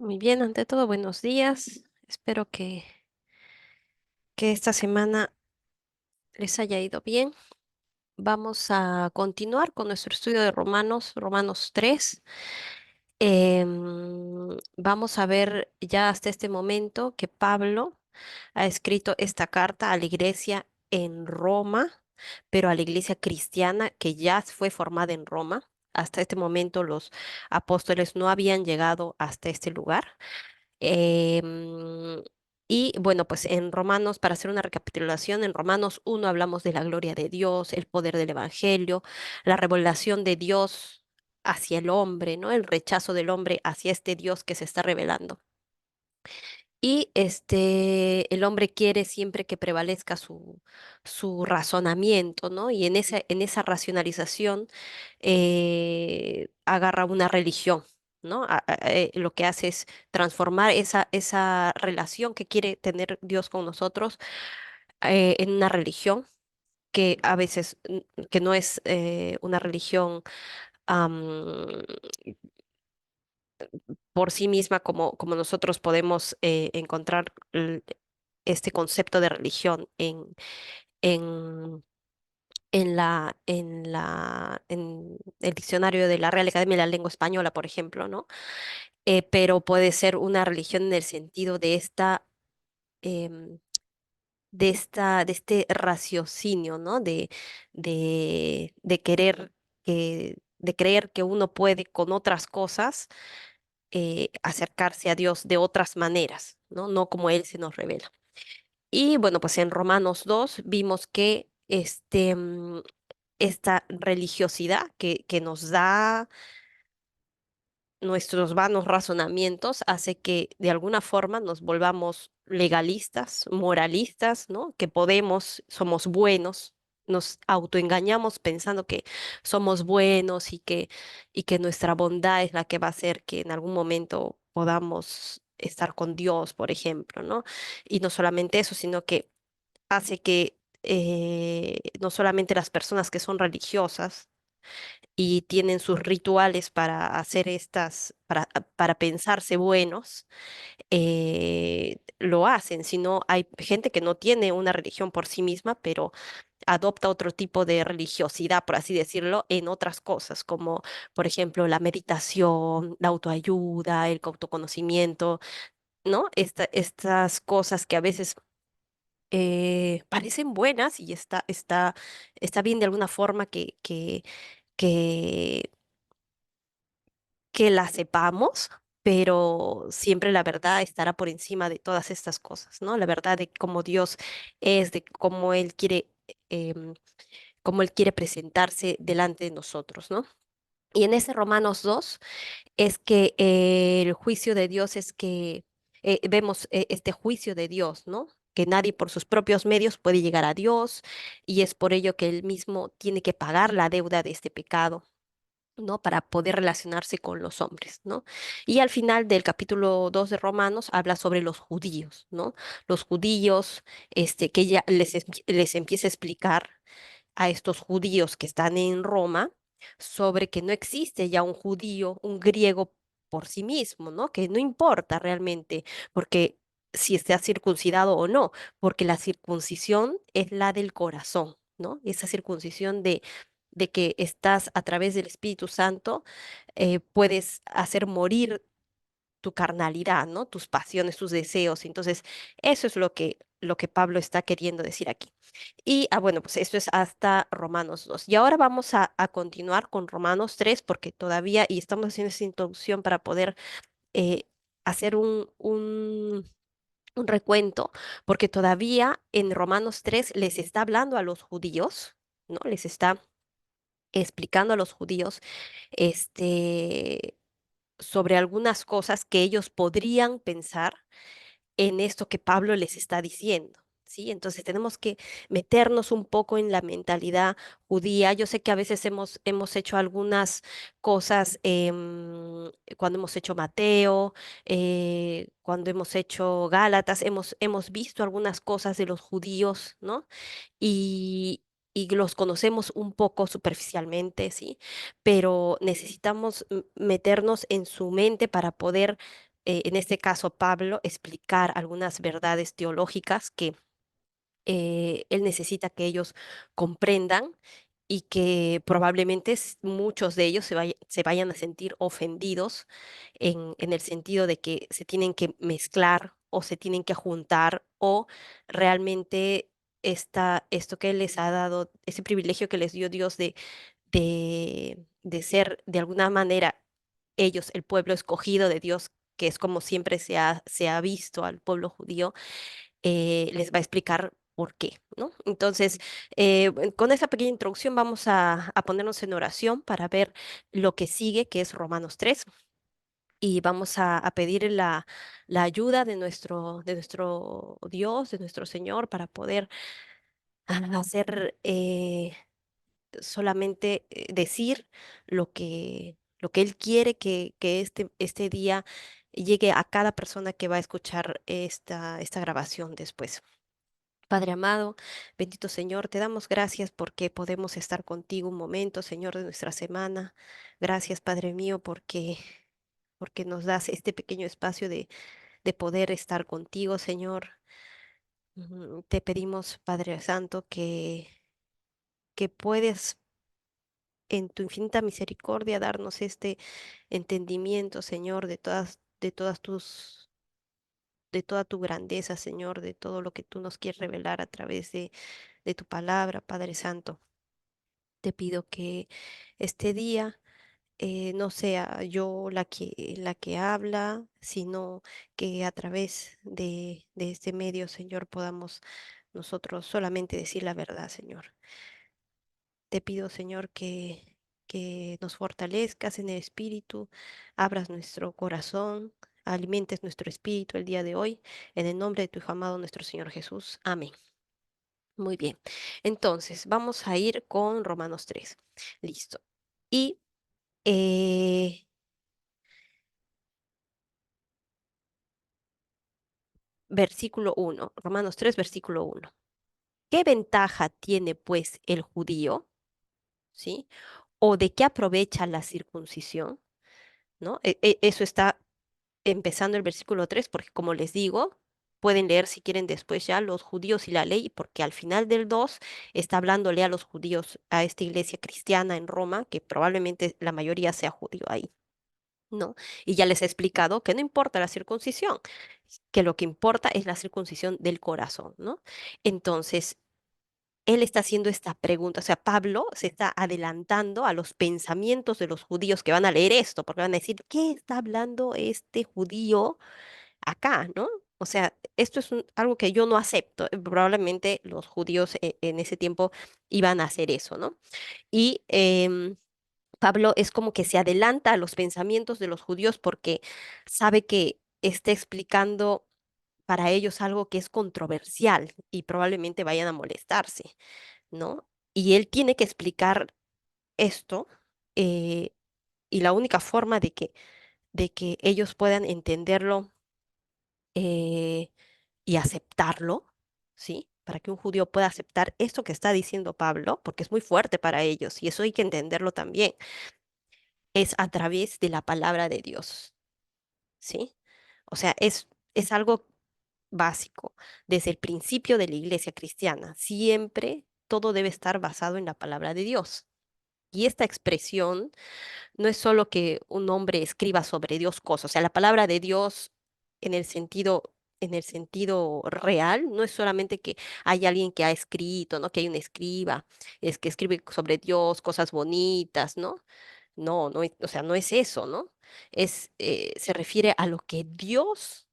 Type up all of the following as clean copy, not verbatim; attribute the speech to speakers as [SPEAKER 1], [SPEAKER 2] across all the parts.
[SPEAKER 1] Muy bien, ante todo, buenos días. Espero que esta semana les haya ido bien. Vamos a continuar con nuestro estudio de Romanos, Romanos 3. Vamos a ver ya hasta este momento que Pablo ha escrito esta carta a la iglesia en Roma, pero a la iglesia cristiana que ya fue formada en Roma. Hasta este momento los apóstoles no habían llegado hasta este lugar. Em, y bueno, pues en Romanos, para hacer una recapitulación, en Romanos 1 hablamos de la gloria de Dios, el poder del Evangelio, la revelación de Dios hacia el hombre, ¿no? El rechazo del hombre hacia este Dios que se está revelando. Y el hombre quiere siempre que prevalezca su razonamiento, ¿no? Y en esa racionalización agarra una religión, ¿no? Lo que hace es transformar esa relación que quiere tener Dios con nosotros en una religión que a veces que no es una religión por sí misma como nosotros podemos encontrar este concepto de religión en, en el diccionario de la Real Academia de la Lengua Española, por ejemplo, ¿no? Pero puede ser una religión en el sentido em, de este raciocinio, ¿no? De querer de creer que uno puede con otras cosas acercarse a Dios de otras maneras, ¿no? No como Él se nos revela. Y bueno, pues en Romanos 2 vimos que esta religiosidad que nos da nuestros vanos razonamientos hace que de alguna forma nos volvamos legalistas, moralistas, ¿no? Que podemos, somos buenos, nos autoengañamos pensando que somos buenos y que nuestra bondad es la que va a hacer que en algún momento podamos estar con Dios, por ejemplo, ¿no? Y no solamente eso, sino que hace que no solamente las personas que son religiosas, y tienen sus rituales para hacer para pensarse buenos, lo hacen, sino hay gente que no tiene una religión por sí misma, pero adopta otro tipo de religiosidad, por así decirlo, en otras cosas, como por ejemplo la meditación, la autoayuda, el autoconocimiento, ¿no? Estas cosas que a veces parecen buenas y está bien de alguna forma que que la sepamos, pero siempre la verdad estará por encima de todas estas cosas, ¿no? La verdad de cómo Dios es, de em, cómo Él quiere presentarse delante de nosotros, ¿no? Y en ese Romanos 2 es que el juicio de Dios es que vemos este juicio de Dios, ¿no? Que nadie por sus propios medios puede llegar a Dios y es por ello que Él mismo tiene que pagar la deuda de este pecado, ¿no? Para poder relacionarse con los hombres, ¿no? Y al final del capítulo 2 de Romanos habla sobre los judíos, ¿no? Los judíos, que ella les empieza a explicar a estos judíos que están en Roma sobre que no existe ya un judío, un griego por sí mismo, ¿no? Que no importa realmente, porque si está circuncidado o no, porque la circuncisión es la del corazón, ¿no? Esa circuncisión de que estás a través del Espíritu Santo, puedes hacer morir tu carnalidad, ¿no? Tus pasiones, tus deseos. Entonces, eso es lo que Pablo está queriendo decir aquí. Y, bueno, pues esto es hasta Romanos 2. Y ahora vamos a continuar con Romanos 3 porque todavía, y estamos haciendo esa introducción para poder eh, hacer un recuento, porque todavía en Romanos 3 les está hablando a los judíos, ¿no? Les está explicando a los judíos este, sobre algunas cosas que ellos podrían pensar en esto que Pablo les está diciendo. ¿Sí? Entonces tenemos que meternos un poco en la mentalidad judía. Yo sé que a veces hemos hecho algunas cosas cuando hemos hecho Mateo, cuando hemos hecho Gálatas, hemos visto algunas cosas de los judíos, ¿no? Y, y los conocemos un poco superficialmente, ¿sí? Pero necesitamos meternos en su mente para poder en este caso Pablo, explicar algunas verdades teológicas que él necesita que ellos comprendan y que probablemente muchos de ellos se vayan a sentir ofendidos en el sentido de que se tienen que mezclar o se tienen que juntar o realmente esto que les ha dado, ese privilegio que les dio Dios de ser de alguna manera ellos, el pueblo escogido de Dios, que es como siempre se ha visto al pueblo judío, les va a explicar por qué, ¿no? Entonces, con esa pequeña introducción vamos a ponernos en oración para ver lo que sigue, que es Romanos 3, y vamos a pedir la ayuda de nuestro Dios, de nuestro Señor, para poder hacer solamente decir lo que Él quiere que este día llegue a cada persona que va a escuchar esta grabación después. Padre amado, bendito Señor, te damos gracias porque podemos estar contigo un momento, Señor, de nuestra semana. Gracias, Padre mío, porque nos das este pequeño espacio de poder estar contigo, Señor. Te pedimos, Padre Santo, que puedes en tu infinita misericordia darnos este entendimiento, Señor, de toda tu grandeza, Señor, de todo lo que tú nos quieres revelar a través de tu palabra, Padre Santo. Te pido que este día no sea yo la que habla, sino que a través de este medio, Señor, podamos nosotros solamente decir la verdad, Señor. Te pido, Señor, que nos fortalezcas en el espíritu, abras nuestro corazón, alimentes nuestro espíritu el día de hoy, en el nombre de tu Hijo amado, nuestro Señor Jesús. Amén. Muy bien. Entonces, vamos a ir con Romanos 3. Listo. Y eh, versículo 1, Romanos 3, versículo 1. ¿Qué ventaja tiene pues el judío? ¿Sí? ¿O de qué aprovecha la circuncisión? ¿No? Eso está empezando el versículo 3, porque como les digo, pueden leer si quieren después ya los judíos y la ley, porque al final del 2 está hablándole a los judíos, a esta iglesia cristiana en Roma, que probablemente la mayoría sea judío ahí. ¿No? Y ya les he explicado que no importa la circuncisión, que lo que importa es la circuncisión del corazón, ¿no? Entonces, él está haciendo esta pregunta, o sea, Pablo se está adelantando a los pensamientos de los judíos que van a leer esto, porque van a decir, ¿qué está hablando este judío acá, ¿no? O sea, esto es algo que yo no acepto. Probablemente los judíos en ese tiempo iban a hacer eso, ¿no? Y Pablo es como que se adelanta a los pensamientos de los judíos porque sabe que está explicando para ellos algo que es controversial y probablemente vayan a molestarse, ¿no? Y él tiene que explicar esto eh, y la única forma de que ellos puedan entenderlo eh, y aceptarlo, ¿sí? Para que un judío pueda aceptar esto que está diciendo Pablo, porque es muy fuerte para ellos y eso hay que entenderlo también, es a través de la palabra de Dios, ¿sí? O sea, es algo básico. Desde el principio de la iglesia cristiana, siempre todo debe estar basado en la palabra de Dios. Y esta expresión no es solo que un hombre escriba sobre Dios cosas, o sea, la palabra de Dios en en el sentido real, no es solamente que hay alguien que ha escrito, ¿no? Que hay un escriba, es que escribe sobre Dios cosas bonitas, ¿no? No, no, o sea, no es eso, ¿no? Se refiere a lo que Dios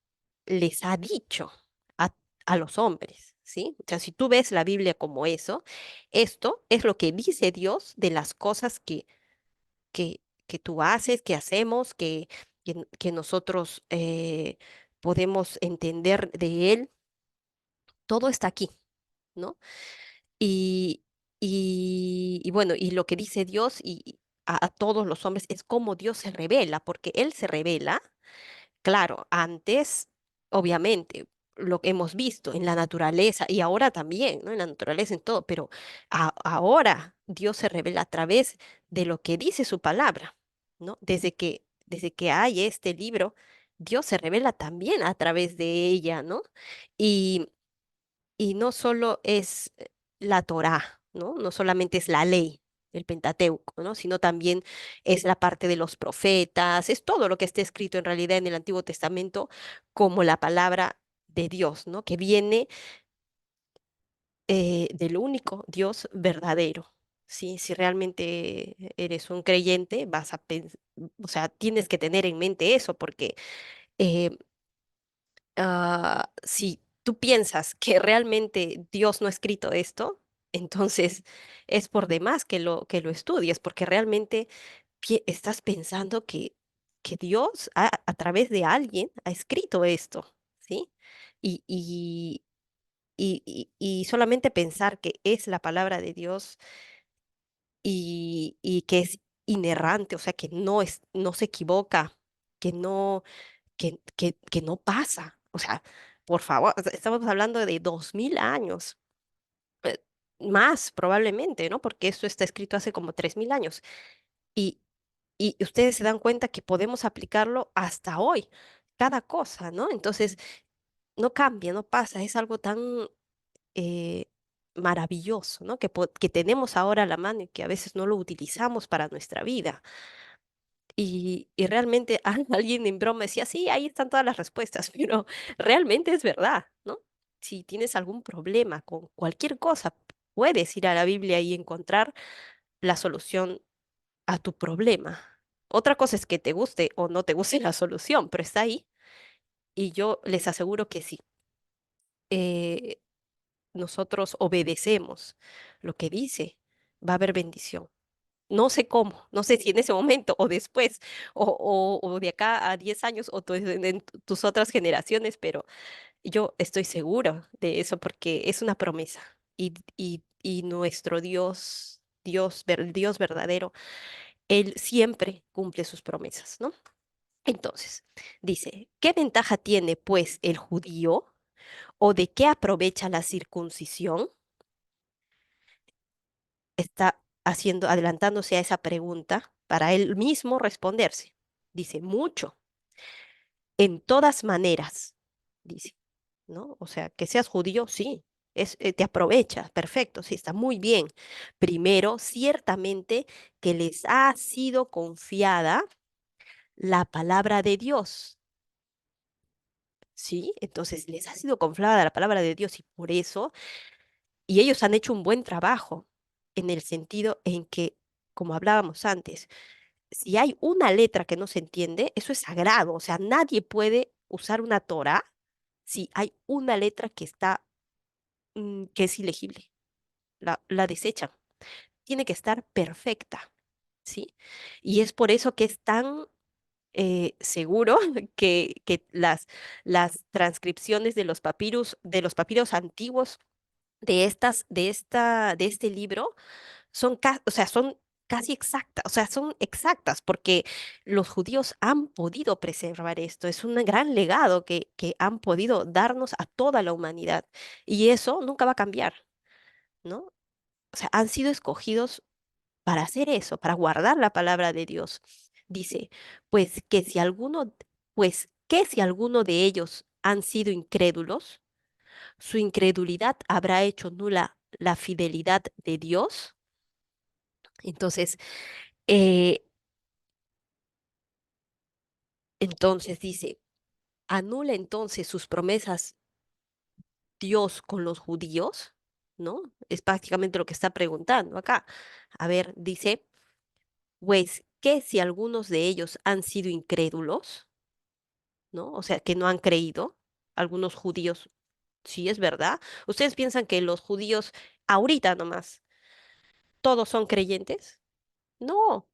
[SPEAKER 1] les ha dicho a, a los hombres, ¿sí? O sea, si tú ves la Biblia como eso, esto es lo que dice Dios de las cosas que tú haces, que hacemos, que nosotros podemos entender de Él. Todo está aquí, ¿no? Y, y bueno, y lo que dice Dios y a todos los hombres es cómo Dios se revela, porque Él se revela. Claro, antes, obviamente, lo que hemos visto en la naturaleza y ahora también, ¿no? En la naturaleza, en todo, pero ahora Dios se revela a través de lo que dice su palabra, ¿no? Desde que hay este libro, Dios se revela también a través de ella, ¿no? Y, y no solo es la Torá, ¿no? No solamente es la ley, el Pentateuco, ¿no? Sino también es la parte de los profetas, es todo lo que está escrito en realidad en el Antiguo Testamento como la palabra de Dios, ¿no? Que viene del único Dios verdadero. ¿Sí? Si realmente eres un creyente, vas a pensar, o sea, tienes que tener en mente eso, porque eh, si tú piensas que realmente Dios no ha escrito esto, entonces es por demás que lo estudies, porque realmente estás pensando que Dios a través de alguien ha escrito esto, ¿sí? Y, y, y solamente pensar que es la palabra de Dios y que es inerrante, o sea, que no es, no se equivoca, que no que no pasa. O sea, por favor, o sea, estamos hablando de 2000 años, eh, más probablemente, ¿no? Porque esto está escrito hace como 3000 años. Y, y ustedes se dan cuenta que podemos aplicarlo hasta hoy, cada cosa, ¿no? Entonces, no cambia, no pasa, es algo tan eh, maravilloso, ¿no? Que tenemos ahora a la mano y que a veces no lo utilizamos para nuestra vida. Y realmente alguien en broma decía, sí, ahí están todas las respuestas, pero realmente es verdad, ¿no? Si tienes algún problema con cualquier cosa, puedes ir a la Biblia y encontrar la solución a tu problema. Otra cosa es que te guste o no te guste la solución, pero está ahí y yo les aseguro que si nosotros obedecemos lo que dice, va a haber bendición. No sé cómo, no sé si en ese momento o después, o de acá a 10 años o en tus otras generaciones, pero yo estoy seguro de eso porque es una promesa. Y nuestro Dios, Dios verdadero, Él siempre cumple sus promesas, ¿no? Entonces, dice, ¿qué ventaja tiene pues el judío o de qué aprovecha la circuncisión? Está haciendo, adelantándose a esa pregunta para él mismo responderse. Dice, mucho, en todas maneras, dice, ¿no? O sea, que seas judío, sí, te aprovecha, perfecto, sí, está muy bien. Primero, ciertamente que les ha sido confiada la palabra de Dios, ¿sí? Entonces, les ha sido confiada la palabra de Dios y por eso, y ellos han hecho un buen trabajo en el sentido en que, como hablábamos antes, si hay una letra que no se entiende, eso es sagrado. O sea, nadie puede usar una Torah si hay una letra que está, que es ilegible. La desechan. Tiene que estar perfecta, ¿sí? Y es por eso que es tan seguro que las transcripciones de los papiros antiguos de este libro son, o sea, son casi exactas, o sea, son exactas porque los judíos han podido preservar esto. Es un gran legado que han podido darnos a toda la humanidad y eso nunca va a cambiar, ¿no? O sea, han sido escogidos para hacer eso, para guardar la palabra de Dios. Dice, pues que si alguno de ellos han sido incrédulos, su incredulidad habrá hecho nula la fidelidad de Dios. Entonces, eh, entonces dice, anula entonces sus promesas Dios con los judíos, ¿no? Es prácticamente lo que está preguntando acá. A ver, dice, pues, ¿qué si algunos de ellos han sido incrédulos, ¿no? O sea, que no han creído, algunos judíos, sí es verdad. ¿Ustedes piensan que los judíos ahorita nomás todos son creyentes? No,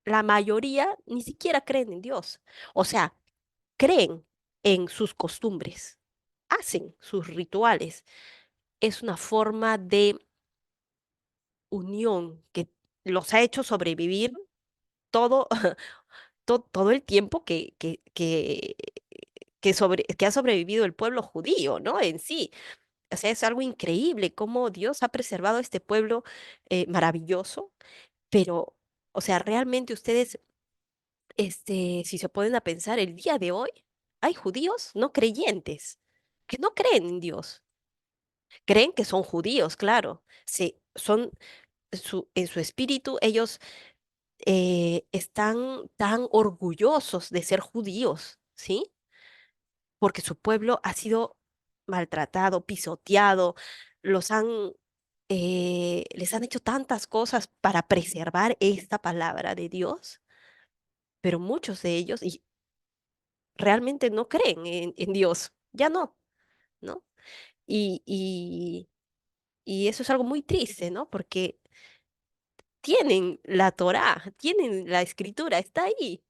[SPEAKER 1] la mayoría ni siquiera creen en Dios. O sea, creen en sus costumbres, hacen sus rituales. Es una forma de unión que los ha hecho sobrevivir todo, todo el tiempo que ha sobrevivido el pueblo judío, ¿no? En sí. O sea, es algo increíble cómo Dios ha preservado a este pueblo maravilloso, pero, o sea, realmente ustedes si se ponen a pensar, el día de hoy hay judíos no creyentes que no creen en Dios. Creen que son judíos, claro. Son en su espíritu, ellos están tan orgullosos de ser judíos, ¿sí? Porque su pueblo ha sido maltratado, pisoteado, les han hecho tantas cosas para preservar esta palabra de Dios, pero muchos de ellos realmente no creen en Dios, ya no, ¿no? Y, y, y eso es algo muy triste, ¿no? Porque tienen la Torá, tienen la escritura, está ahí.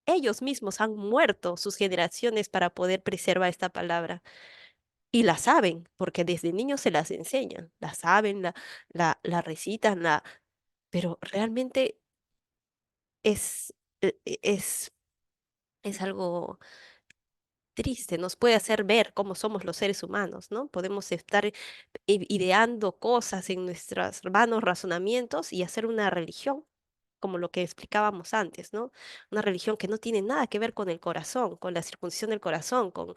[SPEAKER 1] Ellos mismos han muerto sus generaciones para poder preservar esta palabra. Y la saben, porque desde niños se las enseñan. La saben, la recitan, pero realmente es, e- e- es, es algo triste. Nos puede hacer ver cómo somos los seres humanos, ¿no? Podemos estar ideando cosas en nuestros vanos razonamientos y hacer una religión, como lo que explicábamos antes, ¿no? Una religión que no tiene nada que ver con el corazón, con la circuncisión del corazón, con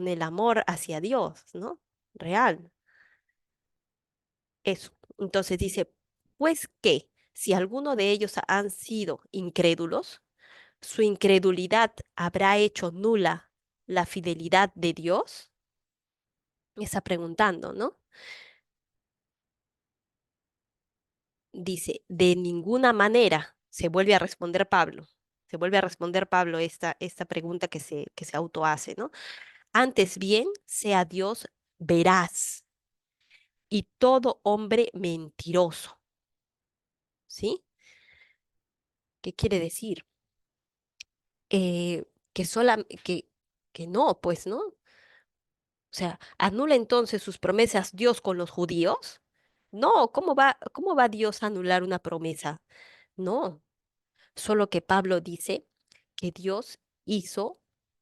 [SPEAKER 1] el amor hacia Dios, ¿no? Real, eso. Entonces dice, pues que si alguno de ellos han sido incrédulos, su incredulidad habrá hecho nula la fidelidad de Dios. Está preguntando, ¿no? Dice, de ninguna manera se vuelve a responder Pablo. Se vuelve a responder Pablo esta pregunta que se auto hace, ¿no? Antes bien, sea Dios veraz y todo hombre mentiroso, ¿sí? ¿Qué quiere decir? Que, que no, pues, ¿no? O sea, ¿anula entonces sus promesas Dios con los judíos? No, ¿cómo va Dios a anular una promesa? No, solo que Pablo dice que Dios hizo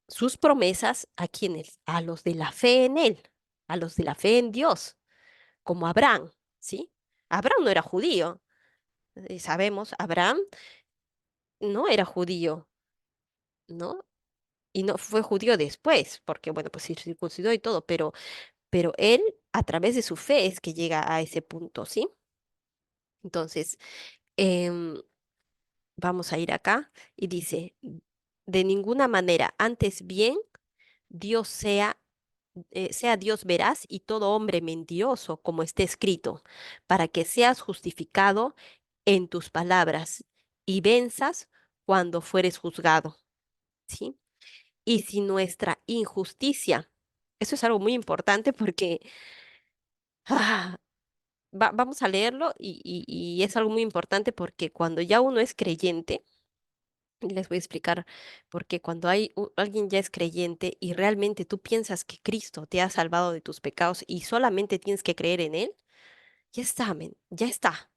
[SPEAKER 1] sus promesas a quienes, a los de la fe en él, a los de la fe en Dios, como Abraham, ¿sí? Abraham no era judío, sabemos, Abraham no era judío, ¿no? Y no fue judío después, porque bueno, pues se circuncidó y todo, pero él a través de su fe es que llega a ese punto, ¿sí? Entonces, em, vamos a ir acá y dice, de ninguna manera, antes bien, Dios sea Dios veraz y todo hombre mentiroso, como está escrito, para que seas justificado en tus palabras y venzas cuando fueres juzgado, ¿sí? Y si nuestra injusticia, eso es algo muy importante porque ah, vamos a leerlo y es algo muy importante porque cuando ya uno es creyente, y les voy a explicar, porque cuando alguien ya es creyente y realmente tú piensas que Cristo te ha salvado de tus pecados y solamente tienes que creer en Él, ya está, men, ya está.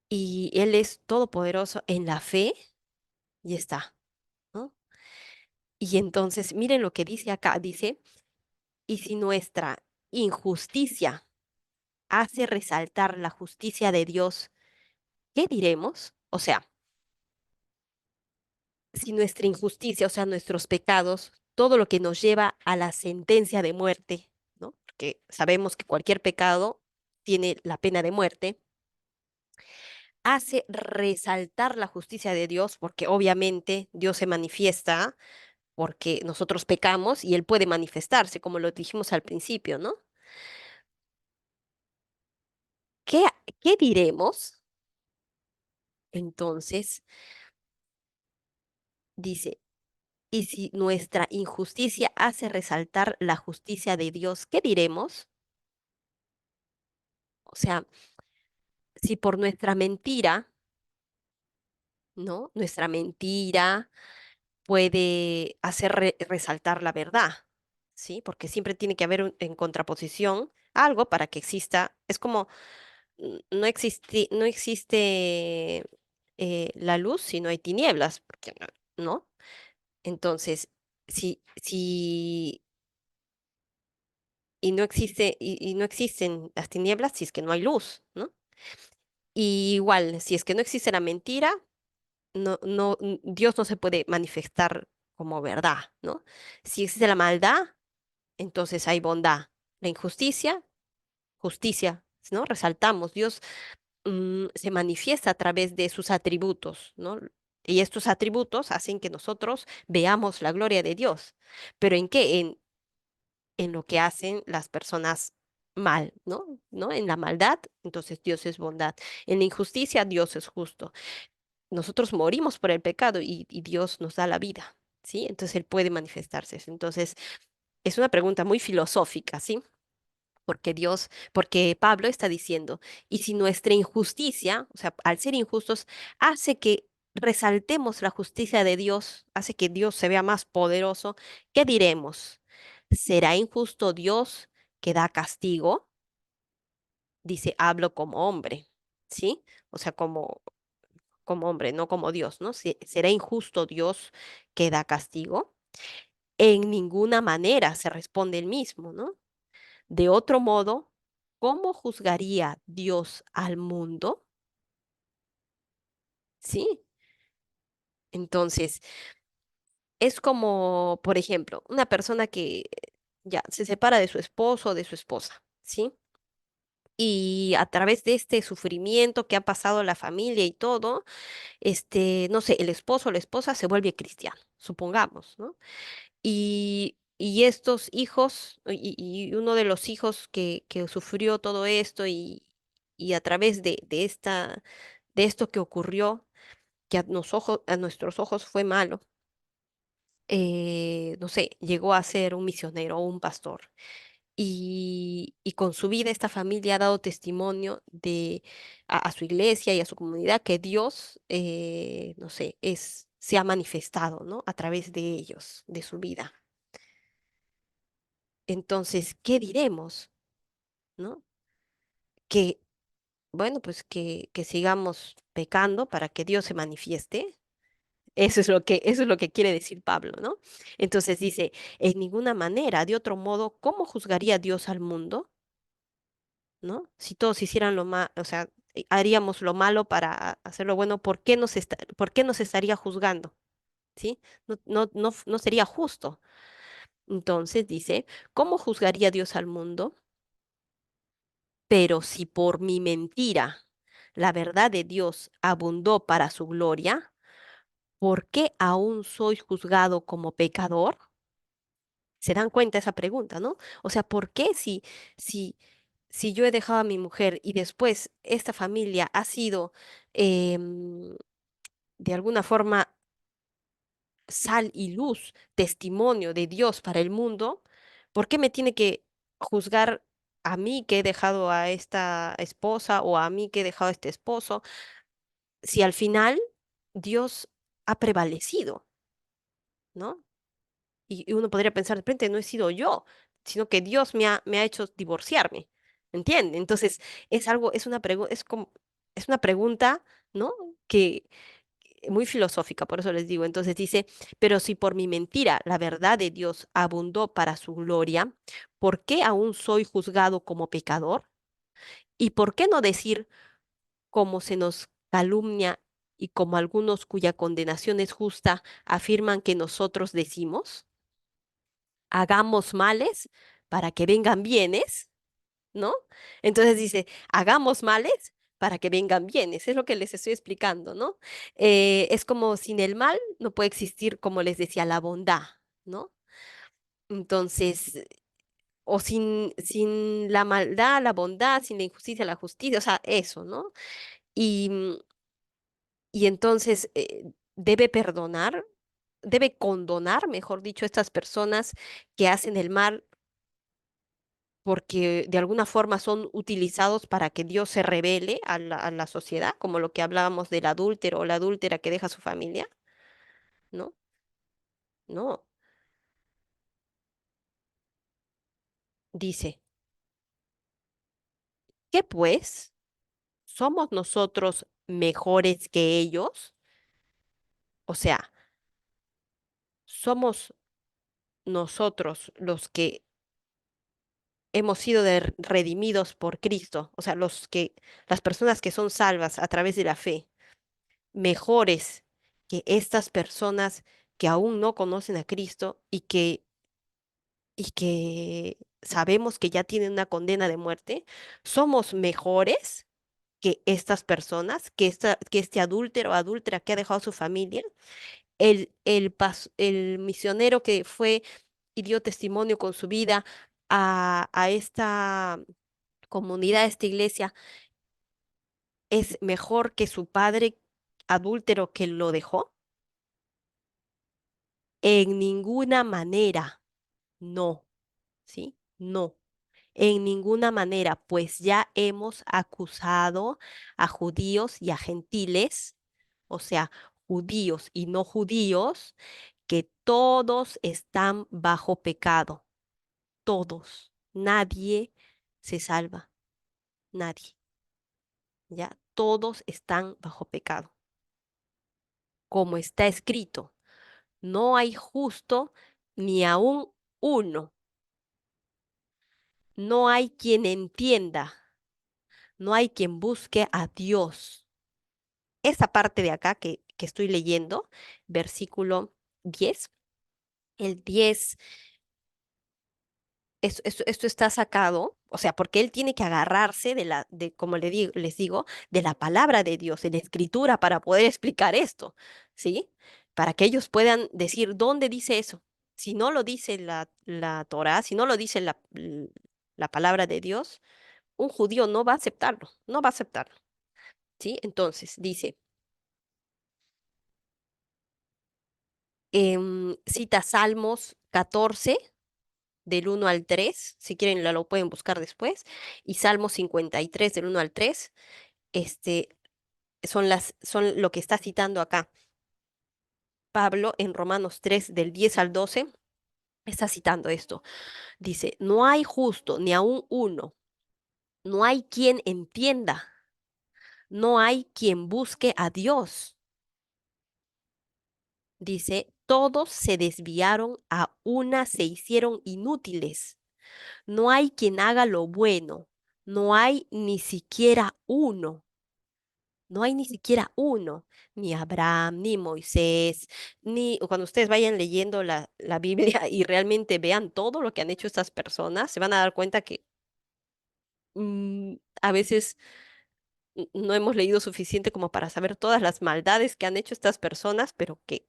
[SPEAKER 1] Y Él es todopoderoso en la fe, ya está, ¿no? Y entonces, miren lo que dice acá, dice, y si nuestra injusticia hace resaltar la justicia de Dios, ¿qué diremos? O sea, si nuestra injusticia, o sea, nuestros pecados, todo lo que nos lleva a la sentencia de muerte, ¿no? Porque sabemos que cualquier pecado tiene la pena de muerte, hace resaltar la justicia de Dios, porque obviamente Dios se manifiesta porque nosotros pecamos y Él puede manifestarse, como lo dijimos al principio, ¿no? ¿Qué, qué diremos? Entonces, dice, y si nuestra injusticia hace resaltar la justicia de Dios, ¿qué diremos? O sea, si por nuestra mentira, ¿no? Nuestra mentira puede hacer resaltar la verdad, ¿sí? Porque siempre tiene que haber en contraposición algo para que exista. Es como no existe la luz si no hay tinieblas, porque ¿no? Entonces, si y no existen las tinieblas si es que no hay luz, ¿no? Y igual, si es que no existe la mentira, Dios no se puede manifestar como verdad, ¿no? Si existe la maldad, entonces hay bondad. La injusticia, justicia, ¿no? Resaltamos, Dios se manifiesta a través de sus atributos, ¿no? Y estos atributos hacen que nosotros veamos la gloria de Dios. ¿Pero en qué? En lo que hacen las personas mal, ¿no? ¿No? En la maldad, entonces Dios es bondad. En la injusticia, Dios es justo. Nosotros morimos por el pecado y Dios nos da la vida, ¿sí? Entonces Él puede manifestarse. Entonces, es una pregunta muy filosófica, ¿sí? Porque Pablo está diciendo, y si nuestra injusticia, o sea, al ser injustos, hace que resaltemos la justicia de Dios, hace que Dios se vea más poderoso, ¿qué diremos? ¿Será injusto Dios que da castigo? Dice, hablo como hombre, ¿sí? O sea, como hombre, no como Dios, ¿no? ¿Será injusto Dios que da castigo? En ninguna manera se responde el mismo, ¿no? De otro modo, ¿cómo juzgaría Dios al mundo? Sí. Entonces, es como, por ejemplo, una persona que ya se separa de su esposo o de su esposa, ¿sí? Y a través de este sufrimiento que ha pasado la familia y todo, no sé, el esposo o la esposa se vuelve cristiano, supongamos, ¿no? Y estos hijos, y uno de los hijos que sufrió todo esto y a través de esto que ocurrió, que a nuestros ojos fue malo, no sé, llegó a ser un misionero o un pastor. Y con su vida esta familia ha dado testimonio a su iglesia y a su comunidad que Dios, no sé, se ha manifestado, ¿no? A través de ellos, de su vida. Entonces, ¿qué diremos? ¿No? Que, bueno, pues que sigamos pecando para que Dios se manifieste. Eso es lo que quiere decir Pablo, ¿no? Entonces dice, en ninguna manera, de otro modo, ¿cómo juzgaría Dios al mundo? ¿No? Si todos hicieran lo malo, o sea, haríamos lo malo para hacer lo bueno, ¿por qué nos estaría juzgando? ¿Sí? No sería justo. Entonces dice, ¿cómo juzgaría Dios al mundo? Pero si por mi mentira la verdad de Dios abundó para su gloria, ¿por qué aún soy juzgado como pecador? ¿Se dan cuenta esa pregunta, no? O sea, ¿por qué si, si yo he dejado a mi mujer y después esta familia ha sido em, de alguna forma sal y luz, testimonio de Dios para el mundo, ¿por qué me tiene que juzgar a mí que he dejado a esta esposa o a mí que he dejado a este esposo, si al final Dios ha prevalecido, ¿no? Y uno podría pensar, de repente no he sido yo, sino que Dios me ha hecho divorciarme, ¿entiende? Entonces, es una es una pregunta, ¿no? Que muy filosófica, por eso les digo. Entonces dice, pero si por mi mentira la verdad de Dios abundó para su gloria, ¿por qué aún soy juzgado como pecador? ¿Y por qué no decir como se nos calumnia y como algunos cuya condenación es justa afirman que nosotros decimos? Hagamos males para que vengan bienes, ¿no? Entonces dice, hagamos males para que vengan bienes, es lo que les estoy explicando, ¿no? Es como sin el mal no puede existir, como les decía, la bondad, ¿no? Entonces, o sin la maldad, la bondad, sin la injusticia, la justicia, o sea, eso, ¿no? Y entonces debe perdonar, debe condonar, mejor dicho, estas personas que hacen el mal porque de alguna forma son utilizados para que Dios se revele a la sociedad, como lo que hablábamos del adúltero o la adúltera que deja a su familia, ¿no? No, dice, ¿qué pues? ¿Somos nosotros mejores que ellos? O sea, ¿somos nosotros los que hemos sido redimidos por Cristo, o sea, las personas que son salvas a través de la fe, mejores que estas personas que aún no conocen a Cristo y que sabemos que ya tienen una condena de muerte, somos mejores que estas personas, que este adúltero o adúltera que ha dejado su familia, el misionero que fue y dio testimonio con su vida a esta comunidad, a esta iglesia, es mejor que su padre adúltero que lo dejó. En ninguna manera, no, ¿sí? No. En ninguna manera, pues ya hemos acusado a judíos y a gentiles, o sea, judíos y no judíos, que todos están bajo pecado, todos, nadie se salva, nadie, ya, todos están bajo pecado, como está escrito, no hay justo ni aún uno, no hay quien entienda, no hay quien busque a Dios. Esa parte de acá que estoy leyendo, versículo 10, el 10, esto está sacado, o sea, porque él tiene que agarrarse como les digo, de la palabra de Dios, de la escritura, para poder explicar esto, ¿sí? Para que ellos puedan decir dónde dice eso. Si no lo dice la Torá, si no lo dice la palabra de Dios, un judío no va a aceptarlo, no va a aceptarlo, ¿sí? Entonces, dice, cita Salmos 14 del 1 al 3, si quieren lo pueden buscar después, y Salmo 53 del 1 al 3, este, son lo que está citando acá Pablo en Romanos 3 del 10 al 12, está citando esto. Dice, no hay justo ni aun uno, no hay quien entienda, no hay quien busque a Dios. Dice, todos se desviaron, a una se hicieron inútiles. No hay quien haga lo bueno, no hay ni siquiera uno, no hay ni siquiera uno, ni Abraham, ni Moisés, ni cuando ustedes vayan leyendo la Biblia y realmente vean todo lo que han hecho estas personas, se van a dar cuenta que a veces no hemos leído suficiente como para saber todas las maldades que han hecho estas personas, pero que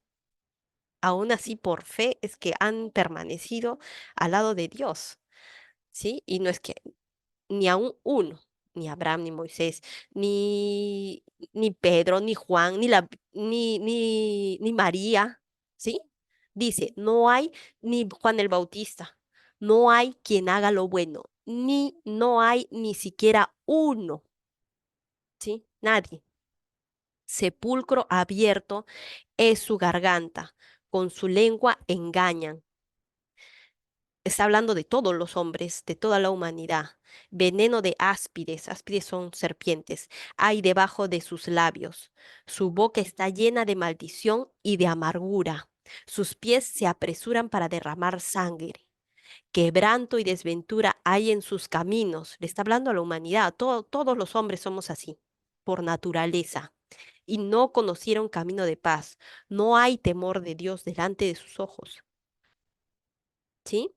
[SPEAKER 1] aún así por fe es que han permanecido al lado de Dios, ¿sí? Y no es que ni aún uno, ni Abraham, ni Moisés, ni Pedro, ni Juan, ni María, ¿sí? Dice, no hay ni Juan el Bautista, no hay quien haga lo bueno, ni no hay ni siquiera uno, ¿sí? Nadie. Sepulcro abierto es su garganta, con su lengua engañan. Está hablando de todos los hombres, de toda la humanidad. Veneno de áspides, áspides son serpientes, hay debajo de sus labios. Su boca está llena de maldición y de amargura. Sus pies se apresuran para derramar sangre. Quebranto y desventura hay en sus caminos. Le está hablando a la humanidad. Todos los hombres somos así, por naturaleza. Y no conocieron camino de paz. No hay temor de Dios delante de sus ojos. ¿Sí?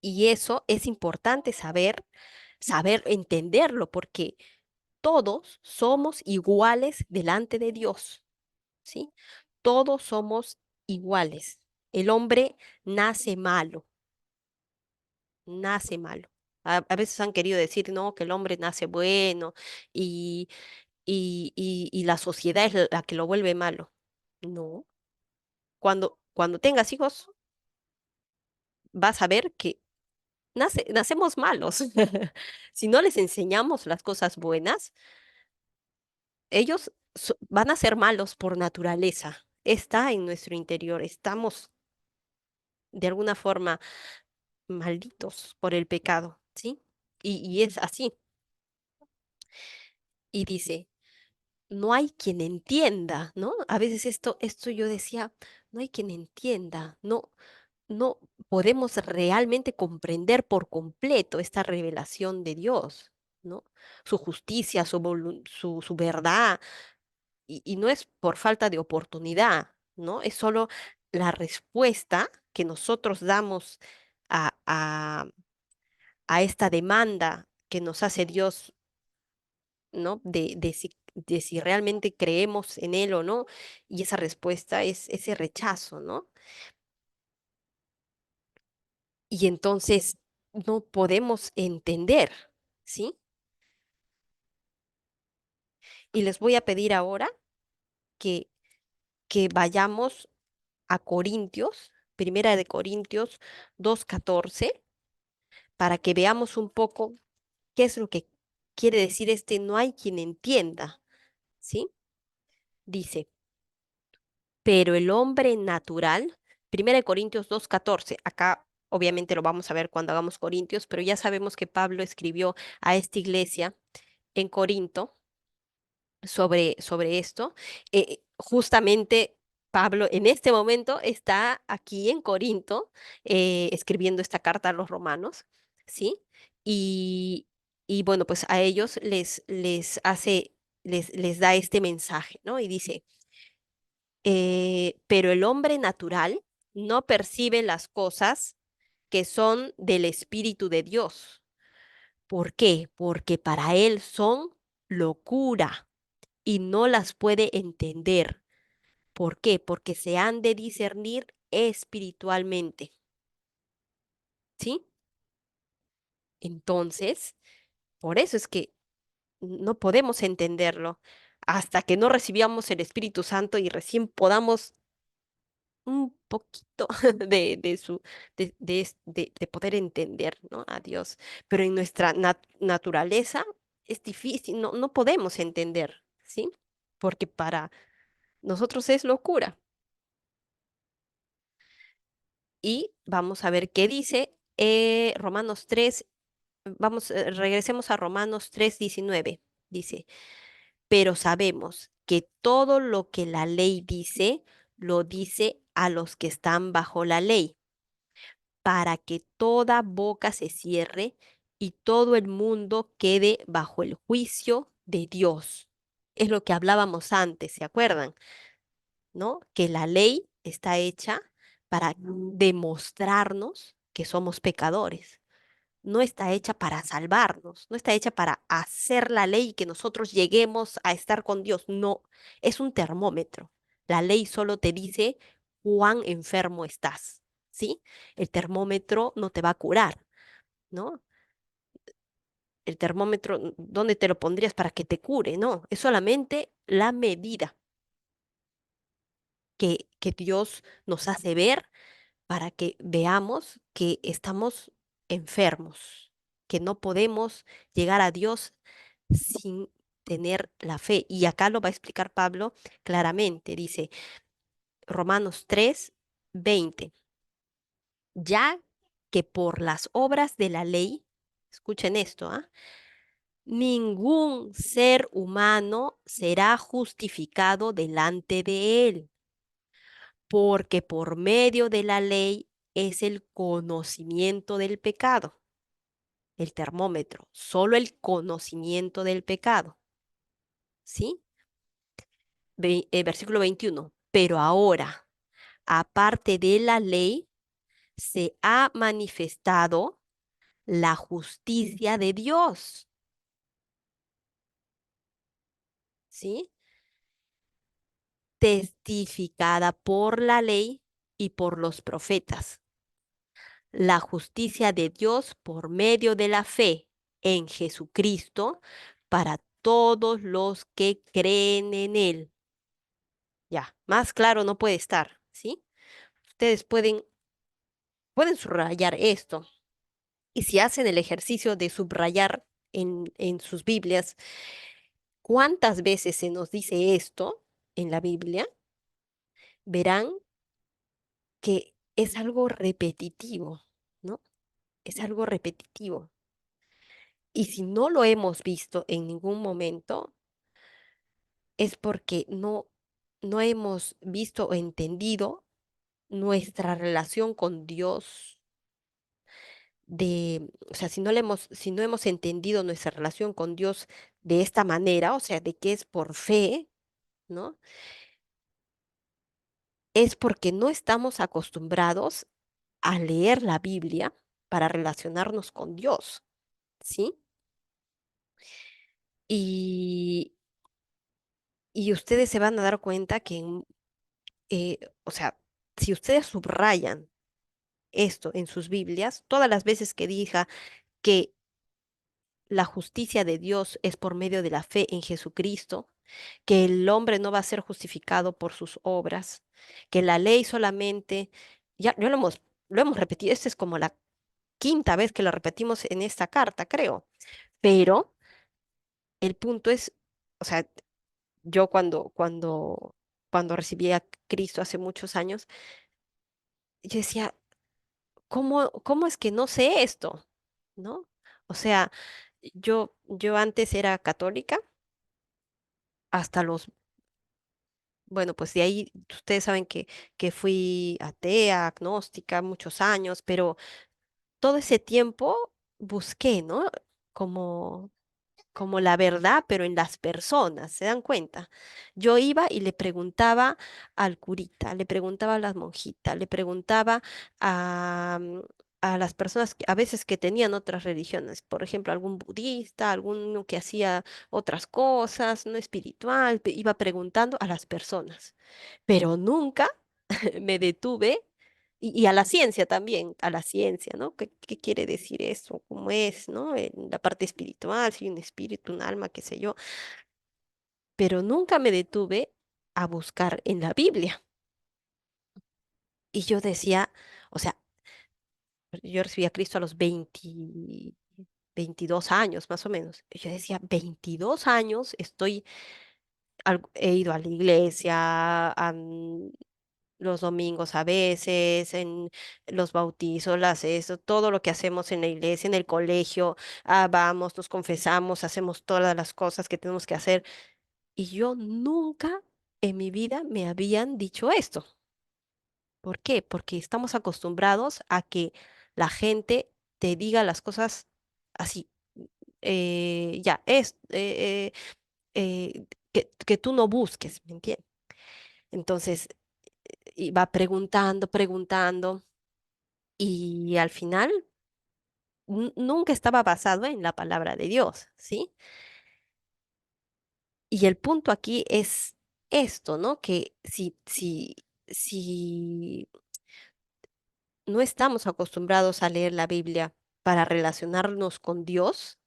[SPEAKER 1] Y eso es importante saber entenderlo, porque todos somos iguales delante de Dios, ¿sí? Todos somos iguales. El hombre nace malo, nace malo. A veces han querido decir, no, que el hombre nace bueno y, y la sociedad es la que lo vuelve malo. No. Cuando tengas hijos, vas a ver que nacemos malos. Si no les enseñamos las cosas buenas, ellos van a ser malos por naturaleza. Está en nuestro interior. Estamos de alguna forma malditos por el pecado, ¿sí? Y es así. Y dice, no hay quien entienda, ¿no? A veces esto yo decía, no hay quien entienda, no, no podemos realmente comprender por completo esta revelación de Dios, ¿no? Su justicia, su verdad, y no es por falta de oportunidad, ¿no? Es solo la respuesta que nosotros damos a, a, a esta demanda que nos hace Dios, ¿no? De si realmente creemos en Él o no, y esa respuesta es ese rechazo, ¿no? Y entonces no podemos entender, ¿sí? Y les voy a pedir ahora que, que vayamos a Corintios, Primera de Corintios 2:14, para que veamos un poco qué es lo que quiere decir este no hay quien entienda, ¿sí? Dice, pero el hombre natural, Primera de Corintios 2:14, acá obviamente lo vamos a ver cuando hagamos Corintios, pero ya sabemos que Pablo escribió a esta iglesia en Corinto sobre esto. Justamente Pablo en este momento está aquí en Corinto escribiendo esta carta a los romanos, ¿sí? Y, y bueno, pues a ellos les da este mensaje, ¿no? Y dice, pero el hombre natural no percibe las cosas que son del Espíritu de Dios. ¿Por qué? Porque para él son locura y no las puede entender. ¿Por qué? Porque se han de discernir espiritualmente, ¿sí? Entonces, por eso es que no podemos entenderlo hasta que no recibamos el Espíritu Santo y recién podamos un poquito de poder entender, ¿no? A Dios. Pero en nuestra naturaleza es difícil, no podemos entender, ¿sí? Porque para nosotros es locura. Y vamos a ver qué dice Romanos 3. Regresemos a Romanos 3:19. Dice, pero sabemos que todo lo que la ley dice, lo dice a los que están bajo la ley, para que toda boca se cierre y todo el mundo quede bajo el juicio de Dios. Es lo que hablábamos antes, ¿se acuerdan? ¿No? Que la ley está hecha para demostrarnos que somos pecadores. No está hecha para salvarnos, no está hecha para hacer la ley y que nosotros lleguemos a estar con Dios. No, es un termómetro. La ley solo te dice cuán enfermo estás, ¿sí? El termómetro no te va a curar, ¿no? El termómetro, ¿dónde te lo pondrías para que te cure? No, es solamente la medida que Dios nos hace ver para que veamos que estamos enfermos, que no podemos llegar a Dios sin tener la fe. Y acá lo va a explicar Pablo claramente. Dice Romanos 3:20, ya que por las obras de la ley, escuchen esto, ¿ah? Ningún ser humano será justificado delante de él, porque por medio de la ley es el conocimiento del pecado, el termómetro, solo el conocimiento del pecado, ¿sí? Versículo 21. Pero ahora, aparte de la ley, se ha manifestado la justicia de Dios, ¿sí? Testificada por la ley y por los profetas, la justicia de Dios por medio de la fe en Jesucristo para todos los que creen en Él. Ya, más claro no puede estar, ¿sí? Ustedes pueden subrayar esto. Y si hacen el ejercicio de subrayar en sus Biblias, ¿cuántas veces se nos dice esto en la Biblia? Verán que es algo repetitivo, ¿no? Es algo repetitivo. Y si no lo hemos visto en ningún momento, es porque no hemos visto o entendido nuestra relación con Dios o sea, si no hemos entendido nuestra relación con Dios de esta manera, o sea, de que es por fe, ¿no? Es porque no estamos acostumbrados a leer la Biblia para relacionarnos con Dios, ¿sí? Y, y ustedes se van a dar cuenta que, o sea, si ustedes subrayan esto en sus Biblias, todas las veces que diga que la justicia de Dios es por medio de la fe en Jesucristo, que el hombre no va a ser justificado por sus obras, que la ley solamente, ya lo hemos repetido, esta es como la quinta vez que lo repetimos en esta carta, creo, pero el punto es, o sea, yo cuando recibí a Cristo hace muchos años, yo decía, ¿cómo es que no sé esto? ¿No? O sea, yo antes era católica hasta bueno, pues de ahí ustedes saben que fui atea, agnóstica, muchos años, pero todo ese tiempo busqué, ¿no? Como como la verdad, pero en las personas, ¿se dan cuenta? Yo iba y le preguntaba al curita, le preguntaba a las monjitas, le preguntaba a, a las personas a veces que tenían otras religiones, por ejemplo, algún budista, alguno que hacía otras cosas, no espiritual, iba preguntando a las personas, pero nunca me detuve. Y a la ciencia también, a la ciencia, ¿no? ¿Qué quiere decir eso? ¿Cómo es, ¿no? En la parte espiritual, si hay un espíritu, un alma, qué sé yo. Pero nunca me detuve a buscar en la Biblia. Y yo decía, o sea, yo recibí a Cristo a los 22 años, más o menos. Y yo decía, 22 años he ido a la iglesia, los domingos a veces, en los bautizos, eso, todo lo que hacemos en la iglesia, en el colegio, vamos, nos confesamos, hacemos todas las cosas que tenemos que hacer. Y yo nunca en mi vida me habían dicho esto. ¿Por qué? Porque estamos acostumbrados a que la gente te diga las cosas así. Ya, que tú no busques, ¿me entiendes? Entonces, iba preguntando, preguntando. Y al final nunca estaba basado en la palabra de Dios, ¿sí? Y el punto aquí es esto, ¿no? Que si no estamos acostumbrados a leer la Biblia para relacionarnos con Dios,